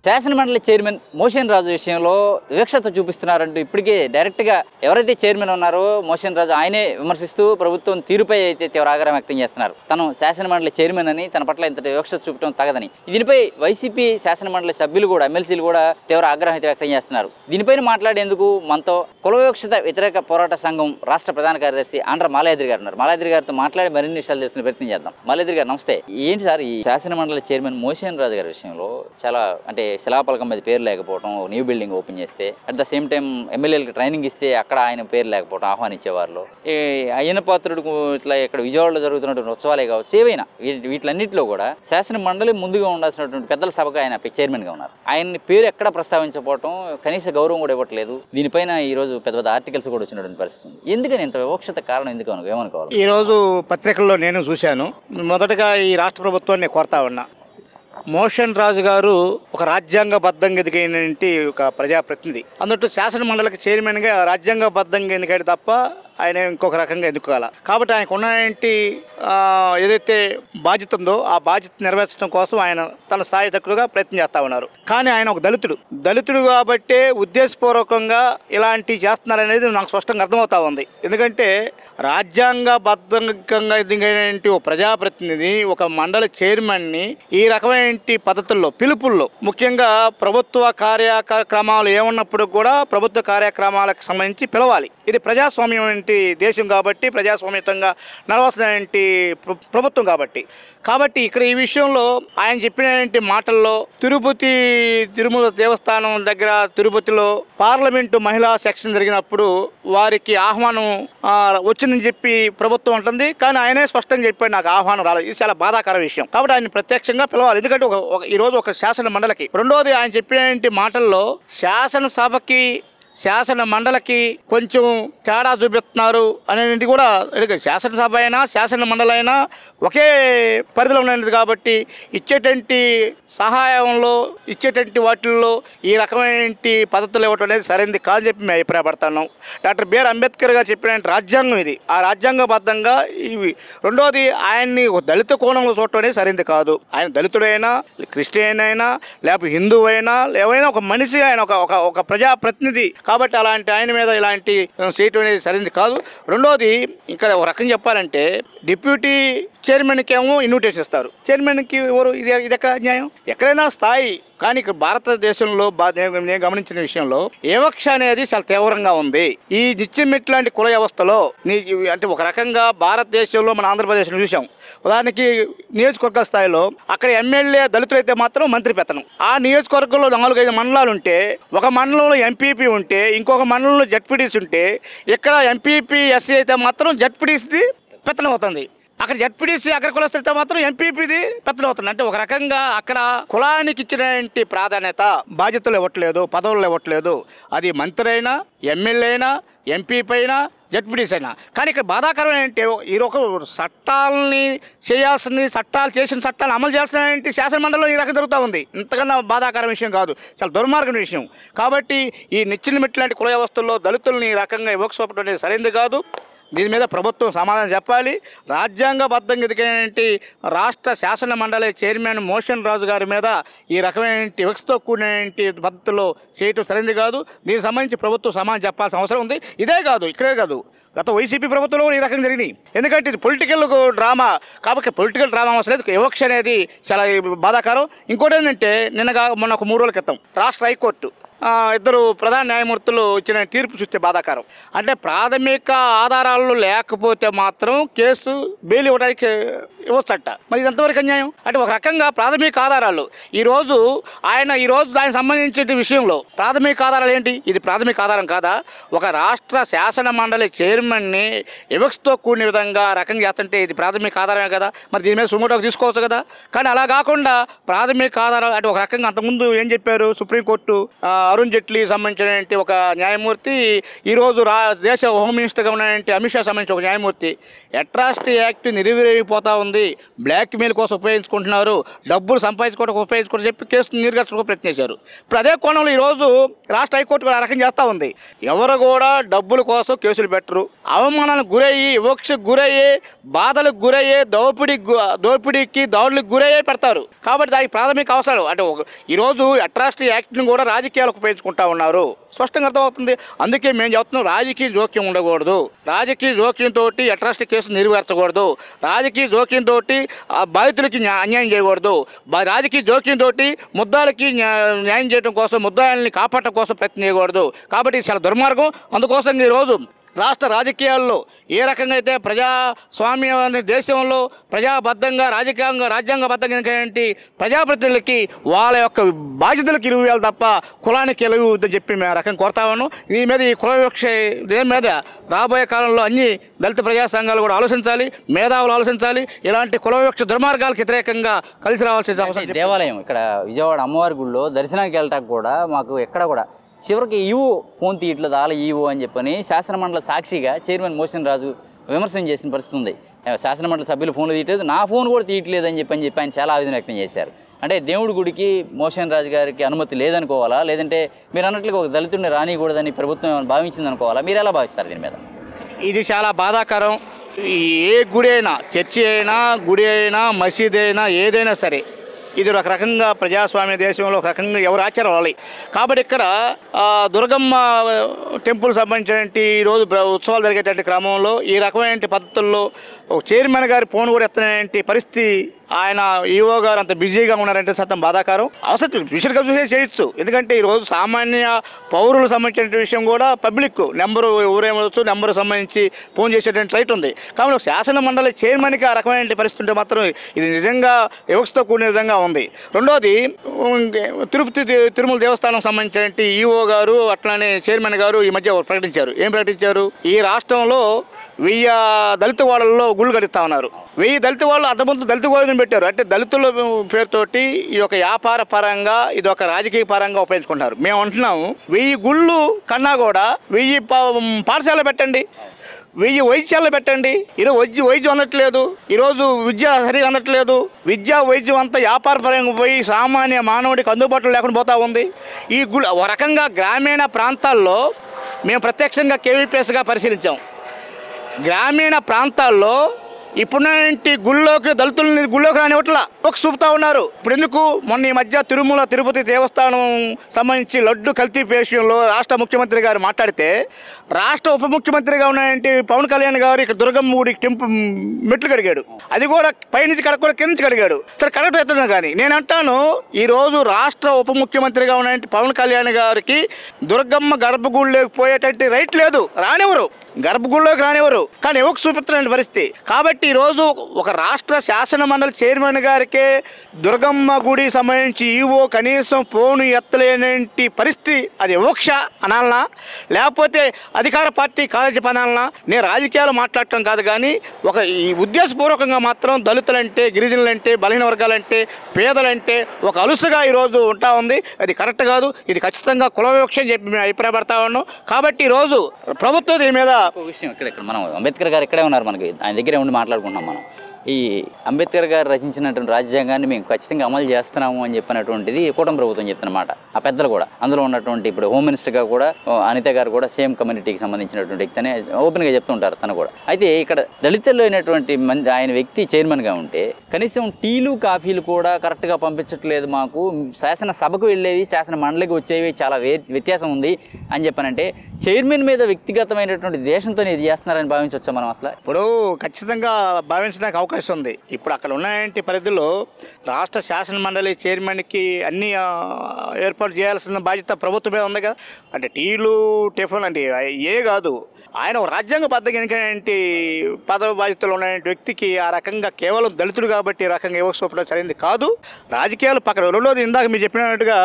శాసనమండలి chairman motion రాజు విషయంలో వివక్షత చూపిస్తున్నారంటూ ఇప్పటికే డైరెక్ట్గా ఎవరైతే చైర్మన్ ఉన్నారో మోషన్ రాజు ఆయనే విమర్శిస్తూ ప్రభుత్వం తీరుపై అయితే తీవ్ర ఆగ్రహం వ్యక్తం చేస్తున్నారు. తను శాసనమండలి చైర్మన్ అని తన పట్ల ఇంతటి వివక్షత చూపడం తగదని. దీనిపై వైసీపీ శాసనమండలి సభ్యులు కూడా ఎమ్మెల్సీలు కూడా తీవ్ర ఆగ్రహం అయితే వ్యక్తం చేస్తున్నారు. దీనిపైన మాట్లాడేందుకు మనతో కుల వివక్షత వ్యతిరేక పోరాట సంఘం రాష్ట్ర ప్రధాన కార్యదర్శి ఆంధ్ర మాలయాద్రి గారు ఉన్నారు. మాలయాద్రి గారితో మాట్లాడి మరిన్ని విషయాలు తెలుసుకునే ప్రయత్నం చేద్దాం. మాలయాద్రి గారు నమస్తే. ఏంటి సార్ ఈ శాసనమండలి చైర్మన్ మోషన్ రాజు గారి విషయంలో చాలా అంటే శిలాపలకం మీద పేరు లేకపోవడం, న్యూ బిల్డింగ్ ఓపెన్ చేస్తే అట్ ద సేమ్ టైం ఎమ్మెల్యేలకు ట్రైనింగ్ ఇస్తే అక్కడ ఆయన పేరు లేకపోవడం, ఆహ్వానించేవాళ్ళు అయ్యన పాత్రుడు ఇట్లా ఇక్కడ విజయవాడలో జరుగుతున్నటువంటి ఉత్సవాలే కావచ్చు ఏవైనా వీటిలన్నింటిలో కూడా శాసన మండలి ముందుగా ఉండాల్సినటువంటి పెద్దల సభకు ఆయన చైర్మన్గా ఉన్నారు. ఆయన్ని పేరు ఎక్కడ ప్రస్తావించకపోవడం, కనీస గౌరవం కూడా ఇవ్వట్లేదు. దీనిపైన ఈ రోజు పెద్ద పెద్ద ఆర్టికల్స్ కూడా వచ్చినటువంటి పరిస్థితి. ఎందుకని ఇంత వివక్షత కారణం ఎందుకు ఏమనుకోవాలి? ఈ రోజు పత్రికల్లో నేను చూశాను. మొదటగా ఈ రాష్ట్ర ప్రభుత్వాన్ని కోరుతా ఉన్నా, మోషన్ రాజు గారు ఒక రాజ్యాంగబద్ధంగా ఎదిగినటువంటి ఒక ప్రజాప్రతినిధి. అందులో శాసన మండలికి చైర్మన్గా రాజ్యాంగబద్ధంగా ఎన్నికాడు తప్ప ఆయన ఇంకొక రకంగా ఎన్నుకోవాలి. కాబట్టి ఆయనకు ఉన్నటువంటి ఏదైతే బాధ్యత ఉందో ఆ బాధ్యత నెరవేర్చడం కోసం ఆయన తన స్థాయి తక్కువగా ప్రయత్నం చేస్తూ ఉన్నారు. కానీ ఆయన ఒక దళితుడు కాబట్టే ఉద్దేశపూర్వకంగా ఇలాంటివి చేస్తున్నారనేది నాకు స్పష్టంగా అర్థమవుతా ఉంది. ఎందుకంటే రాజ్యాంగబద్ధంగా ఎదిగినటువంటి ఒక ప్రజాప్రతినిధి, ఒక మండలి చైర్మన్ని ఈ రకమైన పద్ధతుల్లో పిలుపుల్లో ముఖ్యంగా ప్రభుత్వ కార్యక్రమాలు ఏమున్నప్పుడు కూడా ప్రభుత్వ కార్యక్రమాలకు సంబంధించి పిలవాలి. ఇది ప్రజాస్వామ్యం దేశం కాబట్టి, ప్రజాస్వామ్యంగా నడవాల్సినటువంటి ప్రభుత్వం కాబట్టి ఇక్కడ ఈ విషయంలో ఆయన చెప్పినటువంటి మాటల్లో తిరుమల దేవస్థానం దగ్గర తిరుపతిలో పార్లమెంటు మహిళా సెక్షన్ జరిగినప్పుడు వారికి ఆహ్వానం వచ్చిందని చెప్పి ప్రభుత్వం ఉంటుంది. కానీ ఆయనే స్పష్టంగా చెప్పాడు నాకు ఆహ్వానం రాలేదు. ఇది చాలా బాధాకర విషయం. కాబట్టి ఆయన ప్రత్యక్షంగా పిలవాలి. ఎందుకంటే ఈరోజు ఒక శాసన మండలికి, రెండోది ఆయన చెప్పినటువంటి మాటల్లో శాసన మండలికి కొంచెం తేడా చూపిస్తున్నారు అనేది కూడా. శాసనసభ అయినా శాసన మండలి అయినా ఒకే పరిధిలో ఉన్నది కాబట్టి ఇచ్చేటువంటి సహాయంలో ఇచ్చేటువంటి వాటిల్లో ఈ రకమైన పద్ధతులు ఇవ్వటం అనేది సరైనది కాదని చెప్పి మేము అభిప్రాయపడతాను. డాక్టర్ బిఆర్ అంబేద్కర్ గారు చెప్పిన రాజ్యాంగం ఇది. ఆ రాజ్యాంగబద్ధంగా ఇవి. రెండోది ఆయన్ని ఒక దళిత కోణంలో చూడటం అనేది సరైనది కాదు. ఆయన దళితుడైనా, క్రిస్టియన్ అయినా, లేకపోతే హిందువు అయినా, ఏవైనా ఒక మనిషి, ఆయన ఒక ప్రజాప్రతినిధి కాబట్టి అలాంటి ఆయన మీద ఇలాంటి చేయటం అనేది సరైనది కాదు. రెండోది ఇంకా ఒక రకం చెప్పాలంటే డిప్యూటీ చైర్మన్కి ఏమో ఇన్విటేషన్ ఇస్తారు, చైర్మన్కి ఎవరు? ఇది ఎక్కడ న్యాయం? ఎక్కడైనా స్థాయి. కానీ ఇక్కడ భారతదేశంలో నేను గమనించిన విషయంలో వివక్ష అనేది చాలా తీవ్రంగా ఉంది. ఈ నిత్యమిట్ లాంటి కుల వ్యవస్థలో అంటే ఒక రకంగా భారతదేశంలో మన ఆంధ్రప్రదేశ్ను చూసాం. ఉదాహరణకి నియోజకవర్గ స్థాయిలో అక్కడ ఎమ్మెల్యే దళితులైతే మాత్రం మంత్రి పెత్తనం. ఆ నియోజకవర్గంలో 4-5 మండలాలు ఉంటే, ఒక మండలంలో ఎంపీపీ ఉంటే, ఇంకొక మండలంలో జడ్పీటీసీ ఉంటే, ఇక్కడ ఎంపీపీ ఎస్సీ అయితే మాత్రం జడ్పీటీసీ పెత్తనం అవుతుంది. అక్కడ జడ్పీటీసీ అగ్రకులస్తులతో మాత్రం ఎంపీపీది పెత్తనం అవుతుంది. అంటే ఒక రకంగా అక్కడ కులానికి ఇచ్చినటువంటి ప్రాధాన్యత, బాధ్యతలు ఇవ్వట్లేదు, పదవులు ఇవ్వట్లేదు. అది మంత్రి అయినా, ఎమ్మెల్యే అయినా, ఎంపీపీ అయినా, జడ్పీటీసీ అయినా. కానీ ఇక్కడ బాధాకరమైన అంటే ఈరోజు చట్టాలు చేసిన చట్టాలు అమలు చేయాల్సిన శాసన మండలిలో ఈ రకం జరుగుతూ ఉంది. ఇంతకన్నా బాధాకరమైన విషయం కాదు, చాలా దుర్మార్గమైన విషయం. కాబట్టి ఈ నిచ్చెనమెట్టు లాంటి కుల వ్యవస్థల్లో దళితుల్ని ఈ రకంగా వివక్షపడటం అనేది సరైనది కాదు. దీని మీద ప్రభుత్వం సమాధానం చెప్పాలి. రాజ్యాంగబద్ధంగా ఎదిగినటువంటి రాష్ట్ర శాసన మండలి చైర్మన్ మోషన్ రాజు గారి మీద ఈ రకమైన వివక్షతో కూడినటువంటి పద్ధతుల్లో చేయటం సరైనది కాదు. దీనికి సంబంధించి ప్రభుత్వం సమాధానం చెప్పాల్సిన అవసరం ఉంది. ఇక్కడే కాదు, గత వైసీపీ ప్రభుత్వంలో కూడా ఈ రకంగా జరిగినాయి. ఎందుకంటే ఇది పొలిటికల్ డ్రామా కాబట్టి పొలిటికల్ డ్రామా అవసరం లేదు. వివక్ష అనేది చాలా బాధాకరం. ఇంకోటి ఏంటంటే మొన్న ఒక 3 రోజుల క్రితం రాష్ట్ర హైకోర్టు ఇద్దరు ప్రధాన న్యాయమూర్తులు ఇచ్చిన తీర్పు చూస్తే బాధాకరం. అంటే ప్రాథమిక ఆధారాలు లేకపోతే మాత్రం కేసు బెయిల్ ఇవ్వడానికి ఇవ్వచ్చట. మరి ఇది ఎంతవరకు అన్యాయం? అంటే ఒక రకంగా ప్రాథమిక ఆధారాలు ఈరోజు దానికి సంబంధించిన విషయంలో ప్రాథమిక ఆధారాలు ఏంటి? ఇది ప్రాథమిక ఆధారం కాదా? ఒక రాష్ట్ర శాసన మండలి చైర్మన్ని వివక్షతో కూడిన విధంగా రకంగా చేస్తుంటే ఇది ప్రాథమిక ఆధారమే కదా. మరి దీని మీద సుమోటోకి తీసుకోవచ్చు కదా. కానీ అలా కాకుండా ప్రాథమిక ఆధారాలు అంటే ఒక రకంగా అంతకుముందు ఏం చెప్పారు సుప్రీంకోర్టు అరుణ్ జైట్లీ సంబంధించిన ఒక న్యాయమూర్తి, ఈరోజు దేశ హోమ్ మినిస్టర్గా ఉన్నటువంటి అమిత్ షా సంబంధించిన ఒక న్యాయమూర్తి అట్రాసిటీ యాక్ట్ నిర్వీర్యమైపోతా ఉంది, బ్లాక్ మెయిల్ కోసం ఉపయోగించుకుంటున్నారు, డబ్బులు సంపాదించుకోవడానికి ఉపయోగించుకోవడం చెప్పి కేసు నిర్గర్చడానికి ప్రయత్నించారు. ఇప్పుడు అదే కోణంలో ఈరోజు రాష్ట్ర హైకోర్టు కూడా ఆ రకం చేస్తూ ఉంది. ఎవరు కూడా డబ్బుల కోసం కేసులు పెట్టరు, అవమానాలకు గురయ్యి, వివక్షకు గురయ్యి, బాధలకు గురయ్యే, దోపిడీకి దాడులకు గురయ్యే పెడతారు. కాబట్టి దానికి ప్రాథమిక అవసరం అంటే ఈరోజు అట్రాసిటీ యాక్ట్ని కూడా రాజకీయాలకు ఉపయోగించుకుంటా ఉన్నారు, స్పష్టంగా అర్థమవుతుంది. అందుకే మేము చెప్తున్నాం, రాజకీయ జోక్యం ఉండకూడదు, రాజకీయ జోక్యంతో అట్రాసిటీ కేసు నెరవేర్చకూడదు, రాజకీయ జోక్యంతో బాధితులకి అన్యాయం చేయకూడదు, రాజకీయ జోక్యంతో ముద్దాలకి న్యాయం చేయడం కోసం, ముద్దాయిల్ని కాపాడటం కోసం ప్రయత్నం చేయకూడదు. కాబట్టి ఇది చాలా దుర్మార్గం. అందుకోసం ఈరోజు రాష్ట్ర రాజకీయాల్లో ఏ రకంగా అయితే ప్రజాస్వామ్య దేశంలో ప్రజాబద్ధంగా రాజ్యాంగబద్ధంగా ప్రజాప్రతినిధులకి వాళ్ళ యొక్క బాధ్యతలకు ఇలువేయాలి తప్ప కులానికి ఇలువద్దని చెప్పి మేము రకం కోరుతా ఉన్నాం. ఈ మీద ఈ కుల వివక్ష దేని మీద రాబోయే కాలంలో అన్ని దళిత ప్రజా సంఘాలు కూడా ఆలోచించాలి, మేధావులు ఆలోచించాలి. ఇలాంటి కుల వివక్ష దుర్మార్గాలకు వ్యతిరేకంగా కలిసి రావాల్సిన అవసరం. దేవాలయం ఇక్కడ విజయవాడ అమ్మవారి గుడిలో దర్శనానికి వెళ్ళటానికి కూడా మాకు ఎక్కడ కూడా చివరికి ఈవో ఫోన్ తీయట్లేదు, ఆల ఈవో అని చెప్పని శాసనమండలి సాక్షిగా చైర్మన్ మోషన్ రాజు విమర్శనం చేసిన పరిస్థితి ఉంది. శాసనమండలి సభ్యులు ఫోన్లు తీయట్లేదు, నా ఫోన్ కూడా తీయట్లేదు అని చెప్పి ఆయన చాలా ఆవేదన వ్యక్తం చేశారు. అంటే దేవుడి గుడికి మోషన్ రాజు గారికి అనుమతి లేదనుకోవాలా, లేదంటే మీరు అన్నట్లుగా ఒక దళితుడిని రానికూడదని ప్రభుత్వం భావించింది అనుకోవాలా? మీరు ఎలా భావిస్తారు దీని మీద? ఇది చాలా బాధాకరం. ఏ గుడి అయినా, చర్చి అయినా, గుడి అయినా, మసీద్ అయినా, ఏదైనా సరే ఇది ఒక రకంగా ప్రజాస్వామ్య దేశంలో ఒక రకంగా ఎవరు ఆచారం వాళ్ళు. కాబట్టి ఇక్కడ దుర్గమ్మ టెంపుల్ సంబంధించినటువంటి ఈరోజు ఉత్సవాలు జరిగేటువంటి క్రమంలో ఈ రకమైన పద్ధతుల్లో చైర్మన్ గారి ఫోన్ కూడా ఎత్తనేటువంటి పరిస్థితి, ఆయన ఈవో గారు అంత బిజీగా ఉన్నారంటే సత్యం బాధాకరం. అవసరం విషయంగా చూసే చేయొచ్చు, ఎందుకంటే ఈరోజు సామాన్య పౌరులకు సంబంధించిన విషయం కూడా పబ్లిక్ నెంబరు ఎవరేమవచ్చు నెంబరు సంబంధించి ఫోన్ చేసేటువంటి రైట్ ఉంది. కాబట్టి శాసన మండలి చైర్మన్కి ఆ రకమైన పరిస్థితి ఉంటే మాత్రం ఇది నిజంగా వివక్షతో కూడిన విధంగా ఉంది. రెండోది తిరుమల దేవస్థానం సంబంధించినటువంటి ఈవో గారు అట్లానే చైర్మన్ గారు ఈ మధ్య ప్రకటించారు. ఏం ప్రకటించారు? ఈ రాష్ట్రంలో 1000 దళిత వాళ్ళల్లో గుళ్ళు కడుగుతా ఉన్నారు. 1000 దళిత వాళ్ళు అంతకుముందు దళిత గోళం పెట్టారు. అంటే దళితుల పేరుతోటి ఈ యొక్క వ్యాపార పరంగా ఇది ఒక రాజకీయ పరంగా ఉపయోగించుకుంటున్నారు. మేము అంటున్నాము 1000 గుళ్ళు కన్నా కూడా 1000 పాఠశాలలు పెట్టండి, 1000 వైద్యాలు పెట్టండి. ఈరోజు వైద్యం అందట్లేదు, ఈరోజు విద్య సరిగా అందట్లేదు. విద్యా వైద్యం అంతా వ్యాపార పరంగా పోయి సామాన్య మానవుడికి అందుబాటులో లేకుండా పోతా ఉంది. ఈ గుళ్ళు ఒక రకంగా గ్రామీణ ప్రాంతాల్లో మేము ప్రత్యక్షంగా కేవీపీఎస్గా పరిశీలించాం. గ్రామీణ ప్రాంతాల్లో ఇప్పుడున్నటువంటి దళితులని గుళ్ళోకి రానివ్వట్లా ఒక చూపుతా ఉన్నారు. ఇప్పుడు ఎందుకు మొన్న ఈ మధ్య తిరుపతి దేవస్థానం సంబంధించి లడ్డు కల్తీ విషయంలో రాష్ట్ర ముఖ్యమంత్రి గారు మాట్లాడితే రాష్ట్ర ఉప ముఖ్యమంత్రిగా ఉన్నటువంటి పవన్ కళ్యాణ్ గారు ఇక్కడ దుర్గమ్మ గుడి మెట్లు కడిగాడు. అది కూడా పైనుంచి కడగకుండా కింద నుంచి కడిగాడు. సరే కరెక్ట్ అవుతున్నా కానీ నేను అంటాను, ఈరోజు రాష్ట్ర ఉప ముఖ్యమంత్రిగా ఉన్నటువంటి పవన్ కళ్యాణ్ గారికి దుర్గమ్మ గర్భగుడిలోకి పోయేటువంటి రైట్ లేదు, రానివ్వరు, గర్భగుడిలోకి రానివ్వరు. కానీ ఎవరికి చూపిస్తున్న పరిస్థితి. కాబట్టి ఈరోజు ఒక రాష్ట్ర శాసన మండలి చైర్మన్ గారికే దుర్గమ్మ గుడి సంబంధించి ఈవో కనీసం ఫోను ఎత్తలేని పరిస్థితి, అది వివక్ష అనాలనా లేకపోతే అధికార పార్టీ కాలేజీ పనాలనా? నేను రాజకీయాలు మాట్లాడటం కాదు, కానీ ఒక ఈ ఉద్దేశపూర్వకంగా మాత్రం దళితులంటే, గిరిజనులంటే, బలహీన వర్గాలంటే, పేదలంటే ఒక అలుసుగా ఈరోజు ఉంటా ఉంది. అది కరెక్ట్ కాదు. ఇది ఖచ్చితంగా కుల వివక్ష అని చెప్పి మేము అభిప్రాయపడతా ఉన్నాం. కాబట్టి ఈరోజు ప్రభుత్వం దీని మీద విషయం ఇక్కడ మనం అంబేద్కర్ గారు ఇక్కడే ఉన్నారు, మనకి ఆయన దగ్గరే ఉండి మాట్లాడుకుంటున్నాం మనం. ఈ అంబేద్కర్ గారు రచించినటువంటి రాజ్యాంగాన్ని మేము ఖచ్చితంగా అమలు చేస్తున్నాము అని చెప్పినటువంటిది కూటమి ప్రభుత్వం చెప్తున్నమాట. ఆ పెద్దలు కూడా అందులో ఉన్నటువంటి ఇప్పుడు హోమ్ మినిస్టర్గా కూడా అనిత గారు కూడా సేమ్ కమ్యూనిటీకి సంబంధించినటువంటి వ్యక్తి అని ఓపెన్గా చెప్తుంటారు తను కూడా. అయితే ఇక్కడ దళితుల్లో అయినటువంటి ఆయన వ్యక్తి చైర్మన్గా ఉంటే కనీసం టీలు కాఫీలు కూడా కరెక్ట్గా పంపించట్లేదు, మాకు శాసన సభకు వెళ్ళేవి శాసన మండలికి వచ్చేవి చాలా వ్యత్యాసం ఉంది అని చెప్పానంటే చైర్మన్ మీద వ్యక్తిగతమైనటువంటి దేశంతో ఇది చేస్తున్నారని భావించవచ్చా మనం? అసలు ఇప్పుడు ఖచ్చితంగా భావించడానికి అవకాశం ఉంది. ఇప్పుడు అక్కడ ఉన్నటువంటి పరిధిలో రాష్ట్ర శాసన మండలి చైర్మన్కి అన్ని ఏర్పాటు చేయాల్సిన బాధ్యత ప్రభుత్వమే ఉంది కదా. అంటే టీలు టిఫిన్ అంటే ఏ కాదు, ఆయన రాజ్యాంగబద్ధమైనటువంటి పదవి బాధ్యతలు ఉన్న వ్యక్తికి ఆ రకంగా కేవలం దళితుడు కాబట్టి ఈ రకంగా ఇవ్వక చూపడం సరైనది కాదు. రాజకీయాలు పక్కన. రెండోది ఇందాక మీరు చెప్పినట్టుగా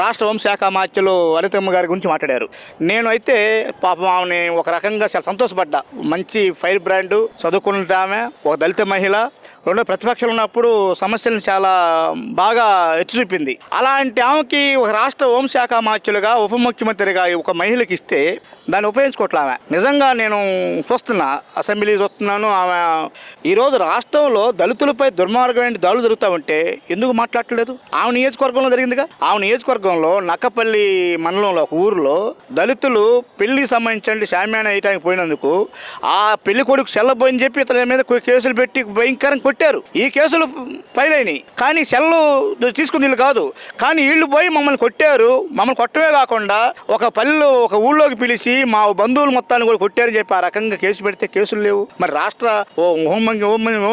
రాష్ట్ర హోంశాఖ మార్చలు అనితమ్మ గారి గురించి మాట్లాడారు. నేను అయితే పాపం ఆమెని ఒక రకంగా చాలా సంతోషపడ్డా. మంచి ఫైర్ బ్రాండ్, చదువుకుంటామే, ఒక దళిత మహిళ, రెండో ప్రతిపక్షాలు ఉన్నప్పుడు సమస్యలను చాలా బాగా ఎత్తి చూపింది. అలాంటి ఆమెకి ఒక రాష్ట్ర హోంశాఖ మార్చులుగా ఉప ముఖ్యమంత్రిగా ఒక మహిళకి ఇస్తే దాన్ని ఉపయోగించుకోవట్లే. ఆమె నిజంగా నేను చూస్తున్నా, అసెంబ్లీ చూస్తున్నాను. ఆమె ఈరోజు రాష్ట్రంలో దళితులపై దుర్మార్గమైన దాడులు జరుగుతూ ఉంటే ఎందుకు మాట్లాడలేదు? ఆమె నియోజకవర్గంలో జరిగిందిగా. ఆమె నియోజకవర్గంలో నక్కపల్లి మండలంలో ఒక ఊరిలో దళితులు పెళ్లికి సంబంధించి షామ్యాన వేయడానికి పోయినందుకు ఆ పెళ్లి కొడుకు సెల్లబోయని చెప్పి ఇతని మీద కేసులు పెట్టి భయంకరంగా కొట్టారు. ఈ కేసులు ఫైల్ అయినాయి, కానీ సెల్లు తీసుకుని వీళ్ళు కాదు. కానీ వీళ్ళు పోయి మమ్మల్ని కొట్టారు. మమ్మల్ని కొట్టమే కాకుండా ఒక ఊళ్ళోకి పిలిచి మా బంధువులు మొత్తాన్ని కూడా కొట్టారని చెప్పి ఆ రకంగా కేసు పెడితే కేసులు లేవు. మరి రాష్ట్ర హోమ్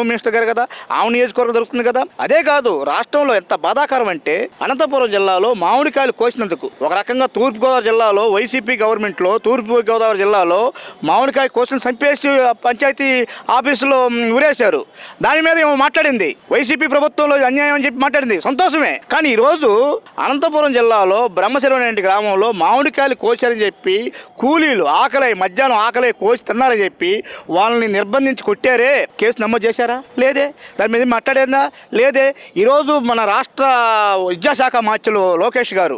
మినిస్టర్ గారు కదా, ఆమె నియోజకవర్గం దొరుకుతుంది కదా. అదే కాదు, రాష్ట్రంలో ఎంత బాధాకరం అంటే అనంతపురం జిల్లాలో మామిడికాయలు కోసినందుకు ఒక రకంగా తూర్పుగోదావరి జిల్లాలో వైసీపీ గవర్నమెంట్లో తూర్పుగోదావరి జిల్లాలో మామిడికాయ కోసిన చంపేసి పంచాయతీ ఆఫీసులో ఉరేశారు. దాని మీద ఏమో మాట్లాడింది, వైసీపీ ప్రభుత్వంలో అన్యాయం అని చెప్పి మాట్లాడింది. సంతోషమే. కానీ ఈరోజు అనంతపురం జిల్లాలో బ్రహ్మశిరం అనే గ్రామంలో మామిడికాయలు కోసారని చెప్పి కూలీలు మధ్యాహ్నం ఆకలి కోసి తిన్నారని చెప్పి వాళ్ళని నిర్బంధించి కొట్టారే. కేసు నమోదు చేశారా? లేదే. దాని మీద మాట్లాడేదా? లేదే. ఈరోజు మన రాష్ట్ర విద్యాశాఖ మార్చులు లోకేష్ గారు,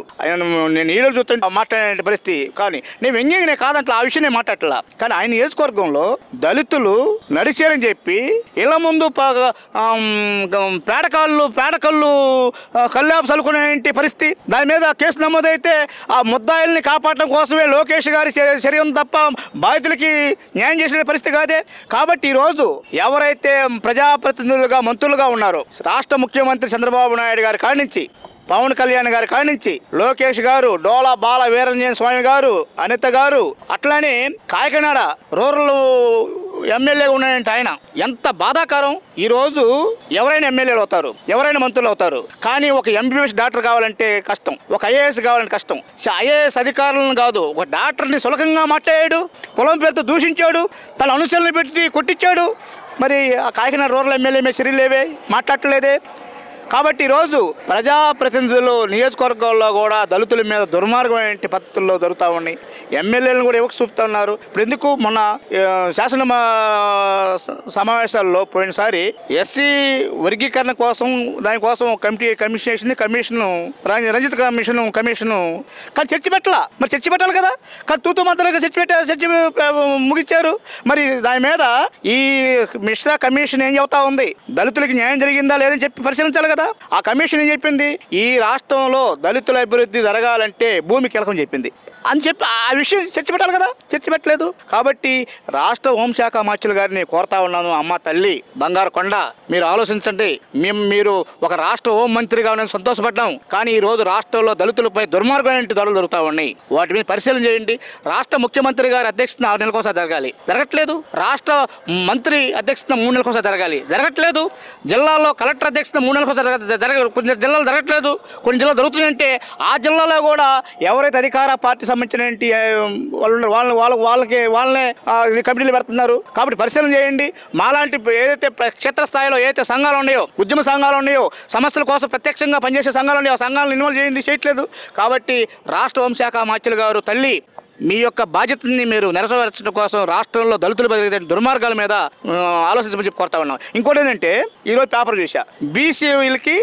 నేను ఈరోజు చూస్తుంటే మాట్లాడే పరిస్థితి. కానీ నేను వ్యంగ్యంగా కాదంటే ఆ విషయం నేను మాట్లాడలా. కానీ ఆయన నియోజకవర్గంలో దళితులు నడిచారని చెప్పి ఇళ్ల ముందు పేడకళ్ళు కల్లాపు చల్లుకునే పరిస్థితి. దాని మీద కేసు నమోదైతే ఆ ముద్దాయిల్ని కాపాడటం కోసమే లోకేష్ గారి చర్య తప్ప బాధితులకి న్యాయం చేసిన పరిస్థితి కాదే. కాబట్టి ఈరోజు ఎవరైతే ప్రజాప్రతినిధులుగా మంత్రులుగా ఉన్నారో రాష్ట్ర ముఖ్యమంత్రి చంద్రబాబు నాయుడు గారి కాడి నుంచి, పవన్ కళ్యాణ్ గారి కాడి నుంచి, లోకేష్ గారు, డోలా బాల వీరంజన్ స్వామి గారు, అనిత గారు, అట్లానే కాకినాడ రూరల్ ఎమ్మెల్యేగా ఉన్నాయంటే ఆయన ఎంత బాధాకరం. ఈరోజు ఎవరైనా ఎమ్మెల్యేలు అవుతారు, ఎవరైనా మంత్రులు అవుతారు. కానీ ఒక ఎంబీబీఎస్ డాక్టర్ కావాలంటే కష్టం, ఒక ఐఏఎస్ కావాలంటే కష్టం. ఐఏఎస్ అధికారులను కాదు, ఒక డాక్టర్ని సులభంగా మాట్లాడాడు, కులం పేరుతో దూషించాడు, తన అనుచరులను పెట్టి కొట్టించాడు. మరి ఆ కాకినాడ రూరల్ ఎమ్మెల్యే మీద చర్యలేవే, మాట్లాడలేదే. కాబట్టి ఈరోజు ప్రజాప్రతినిధులు నియోజకవర్గాల్లో కూడా దళితుల మీద దుర్మార్గమైన పద్ధతుల్లో దొరుకుతూ ఉన్నాయి. ఎమ్మెల్యేలను కూడా ఎవరికి చూపుతూ ఉన్నారు. ఇప్పుడు ఎందుకు మొన్న శాసన సమావేశాల్లో పోయినసారి ఎస్సీ వర్గీకరణ కోసం దానికోసం కమిషన్ రంజిత్ కమిషన్ కానీ చర్చ పెట్టాల. మరి చర్చ పెట్టాలి కదా. కానీ తూతు మాత్రమే చర్చ ముగించారు. మరి దాని మీద ఈ మిశ్రా కమిషన్ ఏం చెబుతా ఉంది? దళితులకి న్యాయం జరిగిందా లేదని చెప్పి పరిశీలించాలి కదా. ఆ కమిషన్ ఏం చెప్పింది? ఈ రాష్ట్రంలో దళితుల అభివృద్ధి జరగాలంటే భూమి కీలకం చెప్పింది అని చెప్పి ఆ విషయం చర్చ పెట్టాలి కదా. చర్చ పెట్టలేదు. కాబట్టి రాష్ట్ర హోంశాఖ మార్చులు గారిని కోరుతా ఉన్నాను, అమ్మ తల్లి బంగారు కొండ, మీరు ఆలోచించండి. మీరు ఒక రాష్ట్ర హోం మంత్రిగా నేను సంతోషపడ్డాం. కానీ ఈ రోజు రాష్ట్రంలో దళితులపై దుర్మార్గమైన దాడులు జరుగుతూ ఉన్నాయి. వాటి మీద పరిశీలన చేయండి. రాష్ట్ర ముఖ్యమంత్రి గారి అధ్యక్షతన 6 నెలల కోసం జరగాలి, జరగట్లేదు. రాష్ట్ర మంత్రి అధ్యక్షతన 3 నెలల కోసం జరగాలి, జరగట్లేదు. జిల్లాలో కలెక్టర్ అధ్యక్షతన 3 నెలల కోసం కొన్ని జిల్లాలు జరగట్లేదు, కొన్ని జిల్లాలు జరుగుతున్నాయంటే ఆ జిల్లాలో కూడా ఎవరైతే అధికార పార్టీ సంబంధించిన వాళ్ళనే కమిటీలు పెడుతున్నారు. కాబట్టి పరిశీలన చేయండి. మాలాంటి ఏదైతే క్షేత్రస్థాయిలో ఏదైతే సంఘాలు ఉన్నాయో, ఉద్యమ సంఘాలు ఉన్నాయో, సమస్యల కోసం ప్రత్యక్షంగా పనిచేసే సంఘాలు ఉన్నాయో, ఆ సంఘాలను ఇన్వాల్వ్ చేయండి. చేయట్లేదు. కాబట్టి రాష్ట్ర హోంశాఖ మార్చులు గారు తల్లి, మీ యొక్క బాధ్యతని మీరు నెరవేర్చడం కోసం రాష్ట్రంలో దళితులు జరిగే దుర్మార్గాల మీద ఆలోచించమని చెప్పి కోరుతా ఉన్నాం. ఇంకోటి ఏంటంటే ఈరోజు పేపర్ చూసా, బీసీలకి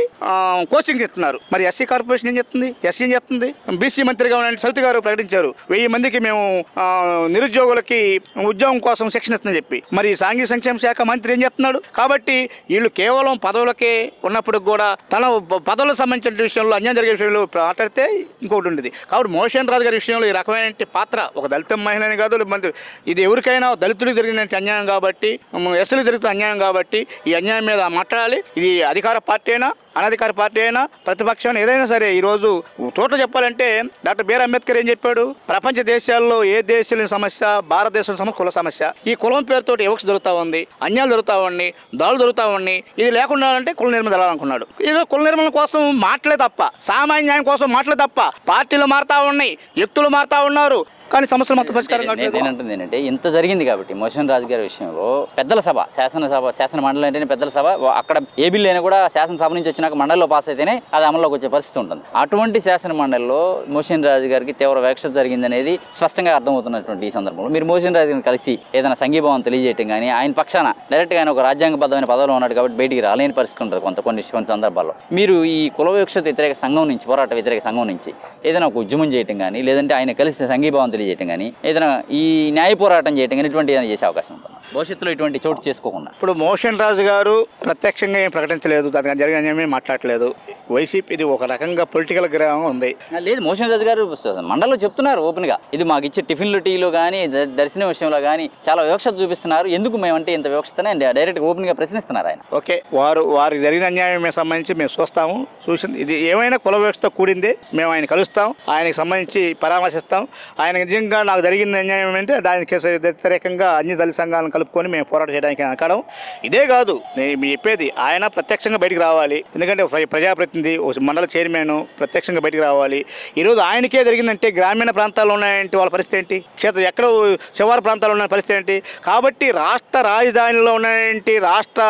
కోచింగ్ ఇస్తున్నారు. మరి ఎస్సీ కార్పొరేషన్ ఏం చేస్తుంది? ఎస్సీ ఏం చేస్తుంది? బీసీ మంత్రిగా ఉన్న సవితి గారు ప్రకటించారు 1000 మందికి మేము నిరుద్యోగులకి ఉద్యోగం కోసం శిక్షణ ఇస్తుందని చెప్పి. మరి సాంఘిక సంక్షేమ శాఖ మంత్రి ఏం చేస్తున్నాడు? కాబట్టి వీళ్ళు కేవలం పదవులకే ఉన్నప్పుడు కూడా తన పదవులకు సంబంధించిన విషయంలో అన్యాయం జరిగే విషయంలో మాట్లాడితే ఇంకొకటి ఉండేది. కాబట్టి మోషన్ రాజు గారి విషయంలో ఈ రకమైన పాత్ర ఒక దళిత మహిళని కాదు, ఇది ఎవరికైనా దళితుడికి జరిగిన అన్యాయం కాబట్టి, ఎస్సీలకు జరుగుతున్న అన్యాయం కాబట్టి ఈ అన్యాయం మీద మాట్లాడాలి. ఇది అధికార పార్టీ అయినా అనధికార పార్టీ అయినా ప్రతిపక్షం ఏదైనా సరే. ఈరోజు తోట చెప్పాలంటే డాక్టర్ బిఆర్ అంబేద్కర్ ఏం చెప్పాడు? ప్రపంచ దేశాల్లో ఏ దేశంలో సమస్య, భారతదేశం సమస్య కుల సమస్య. ఈ కులం పేరుతో ఎవరికి జరుగుతూ ఉంది, అన్యాయాలు జరుగుతూ ఉన్నాయి, దాడులు జరుగుతూ ఉన్నాయి. ఇది లేకుండా అంటే కుల నిర్మూలన జరగాలనుకున్నాడు. ఇది కుల నిర్మూలన కోసం మాటలే తప్ప, సామాన్య న్యాయం కోసం మాటలే తప్ప. పార్టీలు మారుతా ఉన్నాయి, వ్యక్తులు మారుతా ఉన్నారు, కానీ సమస్యలు మొత్తం పరిష్కారం కావట్లేదు. నేనంటుంది ఏంటంటే ఇంత జరిగింది కాబట్టి మోషన్ రాజు గారి విషయంలో పెద్దల సభ శాసన మండలి అంటేనే పెద్దల సభ, అక్కడ ఏ బిల్లు అయినా కూడా శాసనసభ నుంచి వచ్చినాక మండలిలో పాస్ అయితేనే అది అమల్లోకి వచ్చే పరిస్థితి ఉంటుంది. అటువంటి శాసన మండలిలో మోషన్ రాజు గారికి తీవ్ర వివక్షత జరిగిందనేది స్పష్టంగా అర్థమవుతున్నటువంటి ఈ సందర్భంలో మీరు మోషన్ రాజు గారిని కలిసి ఏదైనా సంఘీభావం తెలియజేయటం కానీ, ఆయన పక్షాన డైరెక్ట్గా ఆయన ఒక రాజ్యాంగబద్ధమైన పదవిలో ఉన్నాడు కాబట్టి బయటికి రాలేని పరిస్థితి ఉంటుంది కొన్ని సందర్భాల్లో. మీరు ఈ కుల వివక్షత వ్యతిరేక సంఘం నుంచి, పోరాట వ్యతిరేక సంఘం నుంచి ఏదైనా ఒక ఉద్యమం చేయటం కానీ, లేదంటే ఆయన కలిసి సంఘీభావం తెలియజేయటం కానీ, ఏదైనా ఈ న్యాయ పోరాటం చేయటం కానీ ఇటువంటి ఏదైనా చేసే అవకాశం ఉంటుంది భవిష్యత్తులో ఇటువంటి చోటు చేసుకోకుండా? ఇప్పుడు మోషన్ రాజు గారు ప్రత్యక్షంగా ఏం ప్రకటించలేదు, దానికి జరిగిన ఏమీ మాట్లాడలేదు. వైసీపీ ఇది ఒక రకంగా పొలిటికల్ గ్రహం ఉంది. లేదు, మోషన్ రాజు గారు మండలిలో చెప్తున్నారు ఓపెన్గా, ఇది మాకు ఇచ్చే టిఫిన్లు టీలో కానీ దర్శనం విషయంలో కానీ చాలా వివక్షత చూపిస్తున్నారు, ఎందుకు మేమంటే ఇంత వివక్షతనే డైరెక్ట్గా ఓపెన్గా ప్రశ్నిస్తున్నారు ఆయన. ఓకే, వారికి జరిగిన అన్యాయం సంబంధించి మేము చూస్తాము, చూసింది ఇది ఏమైనా కుల వ్యవస్థతో కూడింది, మేము ఆయన కలుస్తాం, ఆయనకి సంబంధించి పరామర్శిస్తాం. ఆయన నిజంగా నాకు జరిగింది అన్యాయం అంటే దానికి వ్యతిరేకంగా అన్ని దళిత సంఘాలను కలుపుకొని మేము పోరాటం చేయడానికి అనకడం. ఇదే కాదు నేను మీరు చెప్పేది, ఆయన ప్రత్యక్షంగా బయటికి రావాలి, ఎందుకంటే ప్రజాప్రతినిధి మండల చైర్మన్ ప్రత్యక్షంగా బయటికి రావాలి. ఈరోజు ఆయనకే జరిగిందంటే గ్రామీణ ప్రాంతాల్లో ఉన్నాయంటే వాళ్ళ పరిస్థితి ఏంటి, ఎక్కడో శివారు ప్రాంతాల్లో ఉన్న పరిస్థితి ఏంటి? కాబట్టి రాష్ట్ర రాజధానిలో ఉన్నటువంటి రాష్ట్ర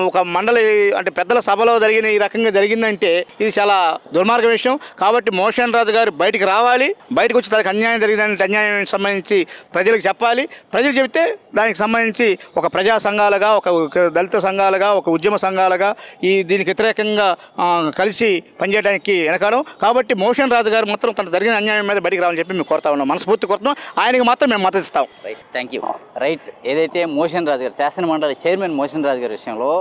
ఒక మండలి అంటే పెద్దల సభలో జరిగిన ఈ రకంగా జరిగిందంటే ఇది చాలా దుర్మార్గ విషయం. కాబట్టి మోషన్ రాజు గారు బయటికి రావాలి, బయటకు వచ్చి దానికి అన్యాయం జరిగిందంటే అన్యాయం సంబంధించి ప్రజలకు చెప్పాలి. ప్రజలు చెబితే దానికి సంబంధించి ఒక ప్రజా సంఘాలుగా, ఒక దళిత సంఘాలుగా, ఒక ఉద్యమ సంఘాలుగా దీనికి వ్యతిరేకంగా కలిసి పనిచేయడానికి వెనకాడం. కాబట్టి మోషన్ రాజు గారు మాత్రం తన జరిగిన అన్యాయం మీద బయటికి రావాలని చెప్పి మేము కోరుతా ఉన్నాం, మనస్ఫూర్తి కోరుతున్నాం. ఆయనకి మాత్రం మేము మద్దతు ఇస్తాం. Right, thank you. రైట్, ఏదైతే మోషన్ రాజు గారు శాసన మండలి చైర్మన్ మోషన్ రాజు గారి విషయంలో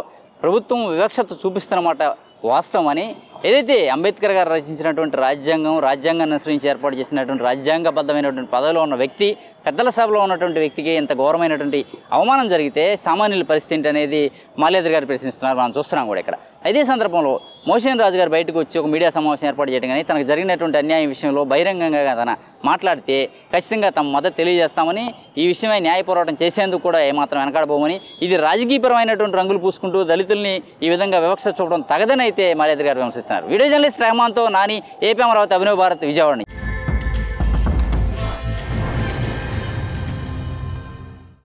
ప్రభుత్వం వివక్షత చూపిస్తున్నమాట వాస్తవం అని, ఏదైతే అంబేద్కర్ గారు రచించినటువంటి రాజ్యాంగాన్ని అనుసరించి ఏర్పాటు చేసినటువంటి రాజ్యాంగబద్ధమైనటువంటి పదవిలో ఉన్న వ్యక్తి, పెద్దల సభలో ఉన్నటువంటి వ్యక్తికి ఎంత ఘోరమైనటువంటి అవమానం జరిగితే సామాన్యుల పరిస్థితి ఏంటి అనేది మాల్యాద్రి గారు ప్రశ్నిస్తున్నారు, మనం చూస్తున్నాం కూడా ఇక్కడ. ఇదే సందర్భంలో మోషన్ రాజు గారు బయటకు వచ్చి ఒక మీడియా సమావేశం ఏర్పాటు చేయడం కానీ, తనకు జరిగినటువంటి అన్యాయం విషయంలో బహిరంగంగా తన మాట్లాడితే ఖచ్చితంగా తమ మద్దతు తెలియజేస్తామని, ఈ విషయమై న్యాయ పోరాటం చేసేందుకు కూడా ఏమాత్రం వెనకాడబోమని, ఇది రాజకీయపరమైనటువంటి రంగులు పూసుకుంటూ దళితుల్ని ఈ విధంగా వివక్ష చూడడం తగదని అయితే మాల్యాద్రి గారు విమర్శిస్తున్నారు. వీడియో జర్నలిస్ట్ రెహమాన్తో నాని, ఏపీ అమరావతి, అభినవ్ భారత్, విజయవాడ.